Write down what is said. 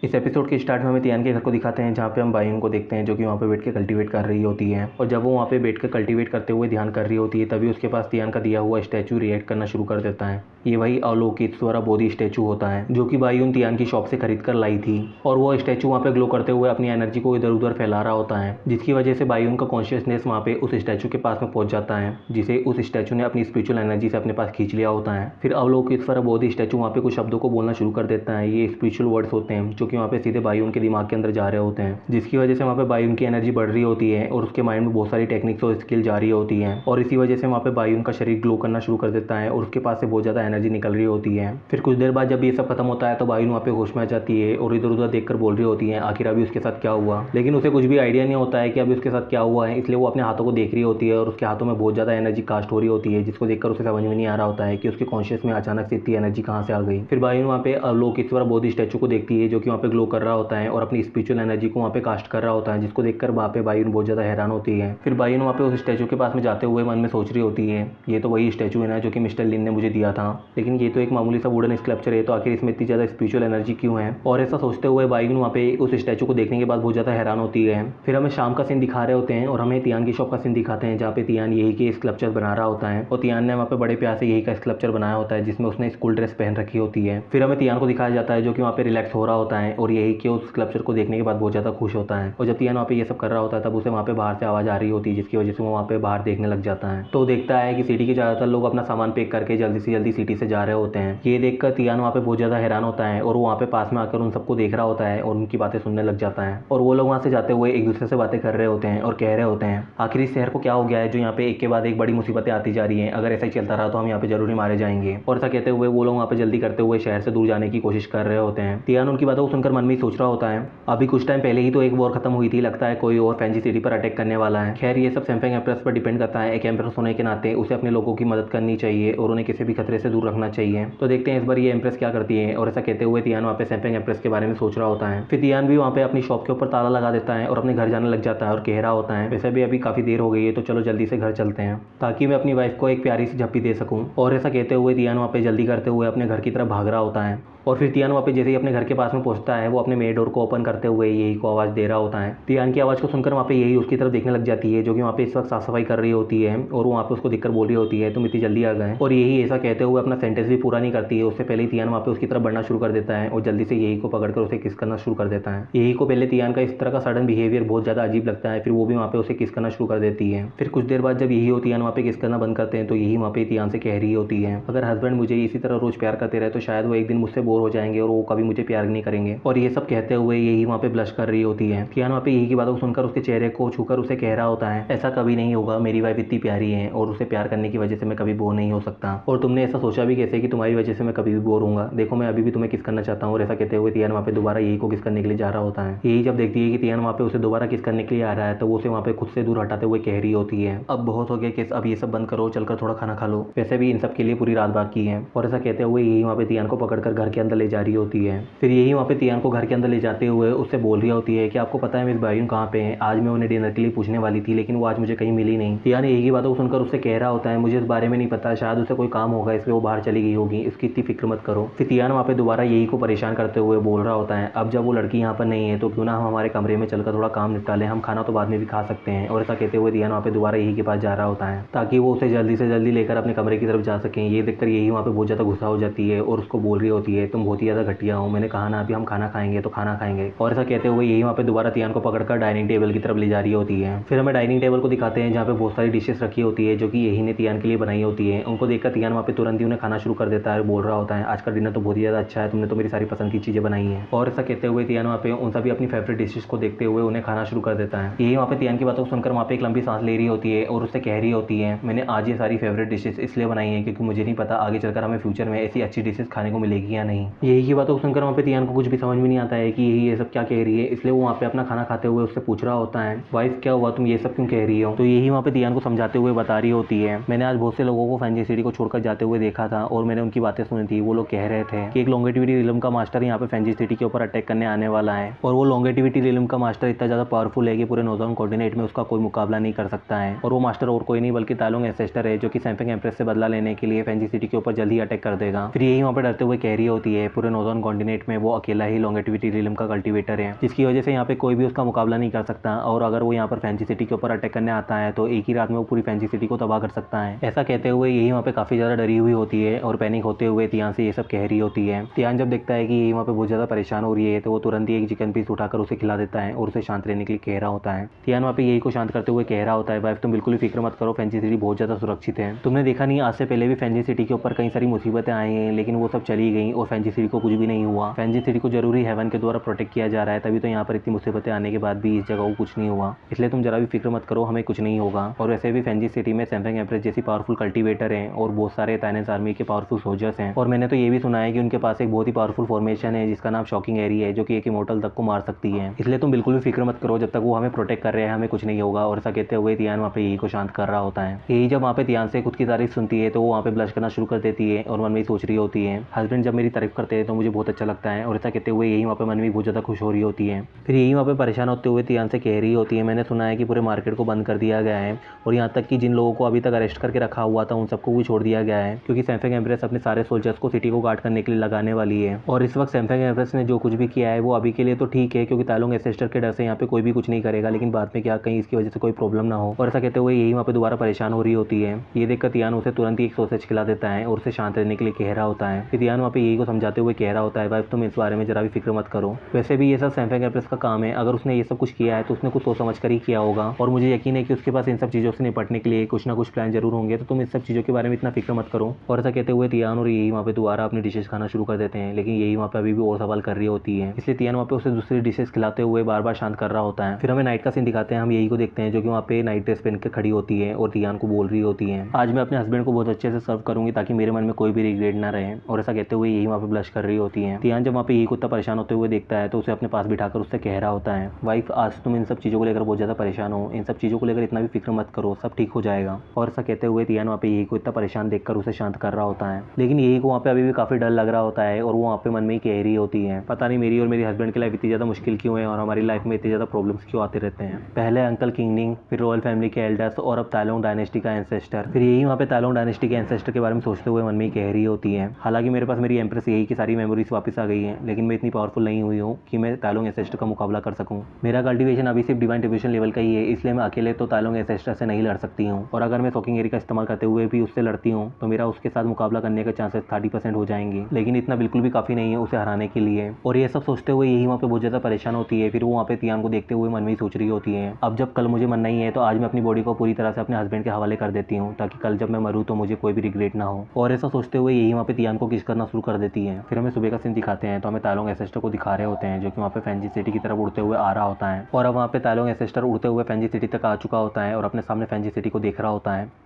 इस एपिसोड के स्टार्ट में हमें तियान के घर को दिखाते हैं, जहाँ पे हम बायून को देखते हैं जो कि वहाँ पे बैठ के कल्टीवेट कर रही होती है। और जब वो वहाँ पे बैठ कर कल्टीवेट करते हुए ध्यान कर रही होती है, तभी उसके पास तियान का दिया हुआ स्टैचू रिएक्ट करना शुरू कर देता है। ये वही अवलोकित स्वरा बोधि स्टैचू होता है जो कि बायून तियान की शॉप से खरीद कर लाई थी। और वो स्टैचू वहाँ पे ग्लो करते हुए अपनी एनर्जी को इधर उधर फैला रहा होता है, जिसकी वजह से बायून का कॉन्शियसनेस वहाँ पे उस स्टैचू के पास में पहुंच जाता है, जिसे उस स्टैचू ने अपनी स्पिरिचुअल एनर्जी से अपने पास खींच लिया होता है। फिर अवलोकित स्वरा बोधि स्टैचू वहाँ पे कुछ शब्दों को बोलना शुरू कर देता है। ये स्पिरिचुअल वर्ड्स होते हैं जो कि वहाँ पे सीधे बायून के दिमाग के अंदर जा रहे होते हैं, जिसकी वजह से वहाँ पे बायून की एनर्जी बढ़ रही होती है और उसके माइंड में बहुत सारी टेक्निक्स और स्किल जा रही होती है। और इसी वजह से वहाँ पे बायून का शरीर ग्लो करना शुरू कर देता है और उसके पास से बहुत ज़्यादा एनर्जी निकल रही होती है। फिर कुछ देर बाद जब ये सब खत्म होता है तो बायून वहाँ पे होश में आ जाती है और इधर उधर देखकर बोल रही होती है आखिर अभी उसके साथ क्या हुआ। लेकिन उसे कुछ भी आइडिया नहीं होता है कि अभी उसके साथ क्या हुआ है, इसलिए वो अपने हाथों को देख रही होती है और उसके हाथों में बहुत ज़्यादा एनर्जी कास्ट हो रही होती है, जिसको देखकर उसे समझ में नहीं आ रहा होता है कि उसके कॉन्शियस में अचानक से इतनी एनर्जी कहाँ से आ गई। फिर बायून वहाँ पे अवलोकित बोधि स्टैचू को देखती है जो कि वहाँ पे ग्लो कर रहा होता है और अपनी स्पिरिचुअल एनर्जी को वहाँ पे कास्ट कर रहा होता है, जिसको देखकर वहाँ पे बायून बहुत ज़्यादा हैरान होती है। फिर बायून वहाँ पे उस स्टैचू के पास में जाते हुए मन में सोच रही होती है ये तो वही स्टैचू है ना जो कि मिस्टर लिन ने मुझे दिया था, लेकिन ये तो एक मामूली सा वुडन स्कल्पचर है, तो आखिर इसमें इतनी ज़्यादा स्पिरिचुअल एनर्जी क्यों है। और ऐसा सोचते हुए बायून वहाँ पे उस स्टैचू को देखने के बाद बहुत ज़्यादा हैरान होती है। फिर हमें शाम का सीन दिखा रहे होते हैं और हमें तियान की शॉप का सीन दिखाते हैं, जहाँ पे तियान यही के स्कल्पचर बना रहा होता है और तियान ने वहाँ पे बड़े प्यार से यही का स्कल्पचर बनाया होता है जिसमें उसने स्कूल ड्रेस पहन रखी होती है। फिर हमें तियान को दिखाया जाता है जो कि वहाँ पे रिलैक्स हो रहा होता है और यही के उस स्कल्पचर को देखने के बाद बहुत ज़्यादा खुश होता है। और जब तियान वहाँ पे ये सब कर रहा होता है तब उसे वहाँ पे बाहर से आवाज़ आ रही होती है, जिसकी वजह से वो वहाँ पे बाहर देखने लग जाता है। तो देखता है कि सिटी के ज़्यादातर लोग अपना सामान पैक करके जल्दी से जल्दी सिटी से जा रहे होते हैं। ये देखकर तियान वहाँ पे बहुत ज़्यादा हैरान होता है और वो वहाँ पे पास में आकर उन सबको देख रहा होता है और उनकी बातें सुनने लग जाता है। और वो लोग वहाँ से जाते हुए एक दूसरे से बातें कर रहे होते हैं और कह रहे होते हैं आखिर इस शहर को क्या हो गया है जो यहाँ पे एक के बाद एक बड़ी मुसीबतें आती जा रही हैं, अगर ऐसा ही चलता रहा तो हम यहाँ पे जरूर ही मारे जाएंगे। और ऐसा कहते हुए वो लोग वहाँ पे जल्दी करते हुए शहर से दूर जाने की कोशिश कर रहे होते हैं। तियान उनकी बातों को सुनकर मन में ही सोच रहा होता है अभी कुछ टाइम पहले ही तो एक वॉर खत्म हुई थी, लगता है कोई और फैंजी सिटी पर अटैक करने वाला है। खैर ये सब सैमसंग एम्प्रेस पर डिपेंड करता है, एक एम्प्रेस होने के नाते उसे अपने लोगों की मदद करनी चाहिए और उन्हें किसी भी खतरे से दूर रखना चाहिए। तो देखते हैं इस बार ये एम्प्रेस क्या करती है। और ऐसा कहते हुए तियान वहाँ पे सैमसंग एम्प्रेस के बारे में सोच रहा होता है। फिर तियान भी वहाँ पे अपनी शॉप के ऊपर ताला लगा देता है और अपने घर जाने लग जाता है और कह रहा होता है वैसे भी अभी काफ़ी देर हो गई है तो चलो जल्दी से घर चलते हैं ताकि मैं अपनी वाइफ को एक प्यारी सी झप्पी दे सकूँ। और ऐसा कहते हुए तियान वहाँ पे जल्दी करते हुए अपने घर की तरफ भाग रहा होता है। और फिर तियान वहाँ पे जैसे ही अपने घर के पास में पहुंचता है वो अपने मेन डोर को ओपन करते हुए यही को आवाज़ दे रहा होता है। तियान की आवाज़ को सुनकर वहाँ पे यही उसकी तरफ देखने लग जाती है जो कि वहाँ पे इस वक्त साफ सफाई कर रही होती है और वो वहाँ पे उसको दिखकर बोल रही होती है तुम इतनी जल्दी आ गए। और यही ऐसा कहते हुए अपना सेंटेंस भी पूरा नहीं करती है, उससे पहले ही तियान वहाँ पे उसकी तरफ बढ़ना शुरू कर देता है और जल्दी से यही को पकड़कर उसे किस करना शुरू कर देता है। यही को पहले तियान का इस तरह का सडन बिहेवियर बहुत ज़्यादा अजीब लगता है, फिर वो भी वहाँ पे उसे किस करना शुरू कर देती है। फिर कुछ देर बाद जब यही और तियान वहाँ पे किस करना बंद करते हैं तो यही वहाँ पे तियान से कह रही होती है अगर हस्बैंड मुझे इसी तरह रोज प्यार करते रहे तो शायद वो एक दिन मुझसे बोर हो जाएंगे और वो कभी मुझे प्यार नहीं करेंगे। और ये सब कहते हुए यही वहाँ पे ब्लश कर रही होती है। तियान वहाँ पे यही की बातों को सुनकर उसके चेहरे को छूकर उसे कह रहा होता है ऐसा कभी नहीं होगा, मेरी वाइफ इतनी प्यारी है और उसे प्यार करने की वजह से मैं कभी बोर नहीं हो सकता। और तुमने ऐसा सोचा भी कैसे कि तुम्हारी वजह से मैं कभी भी बोर होऊंगा, देखो मैं अभी भी तुम्हें किस करना चाहता हूँ। और ऐसा कहते हुए तियान वहाँ पे दोबारा यही को किस करने के लिए जा रहा होता है। यही जब देखती है कि तियान वहाँ पे उसे दोबारा किस करने के लिए आ रहा है तो वो उसे वहाँ पे खुद से दूर हटाते हुए कह रही होती है अब बहुत हो गया किस, अब ये सब बंद करो, चलकर थोड़ा खाना खा लो, वैसे भी इन सब के लिए पूरी रात बाकी है। और ऐसा कहते हुए यही वहाँ पे तियान को पकड़कर घर के अंदर ले जा रही होती है। फिर यही वहाँ पे तियान को घर के अंदर ले जाते हुए उससे बोल रही होती है कि आपको पता है मिस बायून कहाँ पे है, आज मैं उन्हें डिनर के लिए पूछने वाली थी लेकिन वो आज मुझे कहीं मिली नहीं। तियान यही की बातों को सुनकर उससे कह रहा होता है मुझे इस बारे में नहीं पता, शायद उसे कोई काम होगा इसलिए वो बाहर चली गई होगी, इसकी इतनी फिक्र मत करो। फिर तियान वहाँ पे दोबारा यही को परेशान करते हुए बोल रहा होता है अब जब वो लड़की यहाँ पर नहीं है तो क्यों ना हम हमारे कमरे में चलकर थोड़ा काम निपटा लें, हम खाना तो बाद में भी खा सकते हैं। और ऐसा कहते हुए तियान वहाँ पे दोबारा यही के पास जा रहा होता है ताकि वो उसे जल्दी से जल्दी लेकर अपने कमरे की तरफ जा सकें। ये देखकर यही वहाँ पे बहुत ज़्यादा गुस्सा हो जाती है और उसको बोल रही होती है तुम बहुत ही ज़्यादा घटिया हो, मैंने कहा ना अभी हम खाना खाएंगे तो खाना खाएंगे। और ऐसा कहते हुए यही वहाँ पे दोबारा तियान को पकड़कर डाइनिंग टेबल की तरफ ले जा रही होती है। फिर हमें डाइनिंग टेबल को दिखाते हैं जहाँ पे बहुत सारी डिशेस रखी होती है जो कि यही ने तियान के लिए बनाई होती है। उनको देखकर तियान वहाँ पे तुरंत ही उन्हें खाना शुरू कर देता है और बोल रहा होता है आज का डिनर तो बहुत ही ज़्यादा अच्छा है, तुमने तो मेरी सारी पसंद की चीज़ें बनाई हैं। और ऐसा कहते हुए तियान वहाँ पे उन सभी अपनी फेवरेट डिशेस को देखते हुए उन्हें खाना शुरू कर देता है। यही वहाँ पे तियान की बातों को सुनकर वहाँ पे एक लंबी सांस ले रही होती है और उससे कह रही होती है मैंने आज ये सारी फेवरेट डिशेस इसलिए बनाई है क्योंकि मुझे नहीं पता आगे चलकर हमें फ्यूचर में ऐसी अच्छी डिशेस खाने को मिलेगी या नहीं। यही की बातों को सुनकर वहाँ पे तियान को कुछ भी समझ में नहीं आता है कि यही ये सब क्या कह रही है, इसलिए वो वहाँ पे अपना खाना खाते हुए उससे पूछ रहा होता है वाइफ क्या हुआ, तुम ये सब क्यों कह रही हो। तो यही वहाँ पे तियान को समझाते हुए बता रही होती है मैंने आज बहुत से लोगों को फैंजी सिटी को छोड़कर जाते हुए देखा था और मैंने उनकी बातें सुनी थी। वो लोग कह रहे थे कि एक लॉन्गेटिविटी रिलम का मास्टर यहाँ पे फैंजी सिटी के ऊपर अटैक करने आने वाला है और वो लॉन्गेटिविटी रिलम का मास्टर इतना ज़्यादा पावरफुल है कि पूरे नॉर्दर्न कॉर्डिनेट में उसका कोई मुकाबला नहीं कर सकता है। और वो मास्टर और कोई नहीं बल्कि तालोंग एंसेस्टर है जो कि सैमसंग एम्प्रेस से बदला लेने के लिए फैंजी सिटी के ऊपर जल्द ही अटैक कर देगा। फिर यही वहाँ पर डरते हुए कह रही होती है पूरे नॉर्दर्न कॉन्टिनेंट में वो अकेला ही लॉन्गेटिविटी रिलम का कल्टीवेटर है, जिसकी वजह से यहाँ पे कोई भी उसका मुकाबला नहीं कर सकता। और अगर वो यहाँ पर फैंसी सिटी के ऊपर अटैक करने आता है तो एक ही रात में वो पूरी फैंसी सिटी को तबाह कर सकता है। ऐसा कहते हुए यही वहाँ पे काफी ज्यादा डरी हुई होती है और पैनिक होते हुए तियान से ये सब कह रही होती है। तियान जब देखता है कि यही वहाँ पे बहुत ज्यादा परेशान हो रही है तो वो तुरंत ही एक चिकन पीस उठाकर उसे खिला देता है और उसे शांत रहने के लिए कह रहा होता है। तियान वहाँ पे यही को शांत करते हुए कह रहा होता है, वाइफ तुम बिल्कुल भी फिक्र मत करो, फैंसी सिटी बहुत ज्यादा सुरक्षित है। तुमने देखा नहीं आज से पहले भी फैंसी सिटी के ऊपर कई सारी मुसीबतें आई हैं, लेकिन वो सब चली गई और फैंसी सिटी को कुछ भी नहीं हुआ। फैंसी सिटी को जरूरी हेवन के द्वारा प्रोटेक्ट किया जा रहा है, तभी तो यहाँ पर इतनी मुसीबतें आने के बाद भी इस जगह को कुछ नहीं हुआ। इसलिए तुम जरा भी फिक्र मत करो, हमें कुछ नहीं होगा। और वैसे भी फैंसी सिटी में सैमसंग एम्प्रेस जैसी पावरफुल कल्टीवेटर हैं और बहुत सारे ताइनेस आर्मी के पावरफुल सोल्जर्स हैं। और मैंने तो ये भी सुना है कि उनके पास एक बहुत ही पावरफुल फॉर्मेशन है जिसका नाम शॉकिंग एरिया है, जो कि एक इमोर्टल तक को मार सकती है। इसलिए तुम बिल्कुल भी फिक्र मत करो, जब तक वो हमें प्रोटेक्ट कर रहे हैं हमें कुछ नहीं होगा। और ऐसा कहते हुए तियान वहाँ पे यही को शांत कर रहा होता है। यही जब वहाँ पे तियान से खुद की तारीफ सुनती है तो वो वहाँ पे ब्लश करना शुरू कर देती है और मन में सोच रही होती है, हस्बैंड जब मेरी तारीफ करते हैं तो मुझे बहुत अच्छा लगता है। और ऐसा कहते हुए यही वहाँ पे मन में बहुत ज़्यादा खुश हो रही होती है। फिर यही वहाँ पे परेशान होते हुए तियान से कह रही होती है, मैंने सुना है कि पूरे मार्केट को बंद कर दिया गया है और यहाँ तक कि जिन लोगों को अभी तक अरेस्ट करके रखा हुआ था उन सबको भी छोड़ दिया गया है, क्योंकि सैमसंग एम्प्रेस अपने सारे सोल्जर्स को सिटी को गार्ड करने के लिए लगाने वाली है। और इस वक्त सैमसंग एम्प्रेस ने जो कुछ भी किया है वो अभी के लिए तो ठीक है, क्योंकि तालोंग एंसेस्टर के डर से यहाँ पे कोई भी कुछ नहीं करेगा, लेकिन बाद में क्या कहीं इसकी वजह से कोई प्रॉब्लम ना हो। और ऐसा कहते हुए यही वहाँ पे दोबारा परेशान हो रही होती है। ये देखकर तियान उसे तुरंत ही एक सॉसेज खिला देता है और उसे शांत रहने के लिए कह रहा होता है। फिर तियान वहाँ पे यही को समझाते हुए कह रहा होता है, वाइफ तुम इस बारे में जरा भी फिक्र मत करो, वैसे भी ये सब सैमसंग एम्प्रेस का काम है, अगर उसने ये सब कुछ किया है तो उसने कुछ सोच समझ कर ही किया होगा और मुझे यकीन है कि उसके पास इन सब चीज़ों से निपटने के लिए कुछ ना कुछ प्लान जरूर होंगे, तो तुम इस सब चीज़ों के बारे में इतना फिक्र मत करो। और ऐसा कहते हुए तियान और यही वहाँ पे दोबारा अपनी डिशेस खाना शुरू कर देते हैं, लेकिन यही वहाँ पे अभी भी और सवाल कर रही होती है, इसलिए तियान वहाँ पे उसे दूसरी डिशेस खिलाते हुए बार बार शांत कर रहा होता है। फिर हमें नाइट का सीन दिखाते हैं, हम यही को देखते हैं जो कि वहाँ पे नाइट ड्रेस पहन के खड़ी होती है और तियान को बोल रही होती है, आज मैं अपने हस्बैंड को बहुत अच्छे से सर्व करूंगी ताकि मेरे मन में कोई भी रिग्रेट ना रहे। और ऐसा कहते हुए यही वहाँ पे ब्लश कर रही होती है। तियान जब वहाँ पे यही कुत्ता परेशान होते हुए देखता है तो उसे अपने पास बिठाकर उससे कह रहा होता है, वाइफ आज तुम इन सब चीज़ों को लेकर बहुत ज़्यादा परेशान हो, इन सब चीज़ों को लेकर इतना भी फिक्र मत करो, सब ठीक हो जाएगा। और ऐसा कहते हुए तियान वहाँ पे यही को इतना परेशान देखकर उसे शांत कर रहा होता है, लेकिन यही को वहाँ पे अभी भी काफ़ी डर लग रहा होता है और वो वहाँ पे मन में ही कह रही होती है, पता नहीं मेरी और मेरी हस्बैंड की लाइफ इतनी ज़्यादा मुश्किल क्यों है और हमारी लाइफ में इतनी ज़्यादा प्रॉब्लम्स क्यों आते रहते हैं। पहले अंकल किंगनिंग, फिर रॉयल फैमिली के एल्डर्स और अब तालोंग डायनेस्टी का एंसेस्टर। फिर यही वहाँ पे तालोंग डायनेस्टी के एंसेस्टर के बारे में सोचते हुए मन में ही कह रही होती है, हालांकि मेरे पास मेरी एम्प्रेस यही की सारी मेमोरीज वापस आ गई हैं, लेकिन मैं इतनी पावरफुल नहीं हुई हूँ कि मैं तालोंग एंसेस्टर का मुकाबला कर सकूँ। मेरा कल्टीवेशन अभी सिर्फ डिवाइन डिविजन लेवल का ही है, इसलिए मैं अकेले तो तालोंग एंसेस्टर से नहीं लड़ सकती हूँ, और अगर मैं शॉकिंग एरिया का इस्तेमाल करते हुए भी उससे लड़ती हूँ तो मेरा उसके साथ मुकाबला करने के चांसेस 30% हो जाएंगे, लेकिन इतना बिल्कुल भी काफ़ी नहीं है उसे हराने के लिए। और ये सब सोचते हुए यही वहाँ पे बहुत ज़्यादा परेशान होती है। फिर वो वहाँ पे तियान को देखते हुए मन में ही सोच रही होती है, अब जब कल मुझे मरना ही है तो आज मैं अपनी बॉडी को पूरी तरह से अपने हस्बैंड के हवाले कर देती हूँ, ताकि कल जब मैं मरूँ तो मुझे कोई भी रिग्रेट ना हो। और ऐसा सोचते हुए यही वहाँ पे तियान को किस करना शुरू कर देती है। फिर हमें सुबह का सीन दिखाते हैं तो हमें तालोंग एंसेस्टर को दिखा रहे होते हैं जो कि वहाँ पे फैंसी सिटी की तरफ उड़ते हुए आ रहा होता है, और अब वहाँ पे तालोंग एंसेस्टर उड़ते हुए फैंसी सिटी तक आ चुका होता है और अपने सामने फैंसी सिटी को देख रहा होता है।